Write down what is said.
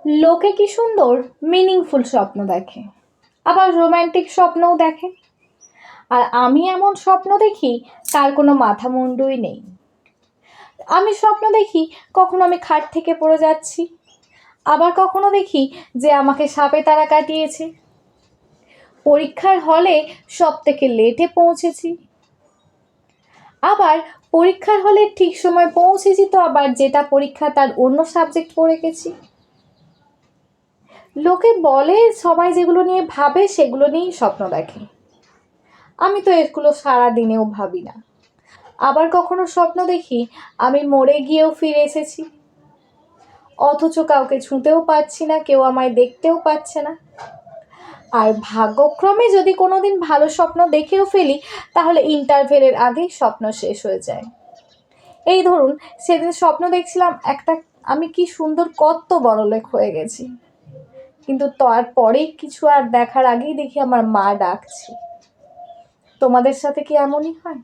লোকে কি সুন্দর মিনিংফুল স্বপ্ন দেখে, আবার রোম্যান্টিক স্বপ্নও দেখে। আর আমি এমন স্বপ্ন দেখি তার কোনো মাথা মুন্ডুই নেই। আমি স্বপ্ন দেখি কখনো আমি খাট থেকে পড়ে যাচ্ছি, আবার কখনো দেখি যে আমাকে সাপে তারা কাটিয়েছে। পরীক্ষার হলে সব থেকে লেটে পৌঁছেছি, আবার পরীক্ষার হলে ঠিক সময় পৌঁছেছি তো আবার যেটা পরীক্ষা তার অন্য সাবজেক্ট পড়ে গেছি। লোকে বলে সবাই যেগুলো নিয়ে ভাবে সেগুলো নিয়েই স্বপ্ন দেখে। আমি তো এগুলো সারাদিনেও ভাবি না। আবার কখনো স্বপ্ন দেখি আমি মরে গিয়েও ফিরে এসেছি, অথচ কাউকে ছুঁতেও পারছি না, কেউ আমায় দেখতেও পাচ্ছে না। আর ভাগ্যক্রমে যদি কোনোদিন ভালো স্বপ্ন দেখেও ফেলি তাহলে ইন্টারভেলের আগেই স্বপ্ন শেষ হয়ে যায়। এই ধরুন সেদিন স্বপ্ন দেখছিলাম একটা, আমি কি সুন্দর কত বড়লোক হয়ে গেছি, কিন্তু তারপরে কিছু আর দেখার আগেই দেখি আমার মা ডাকছে। তোমাদের সাথে কি এমনই হয়?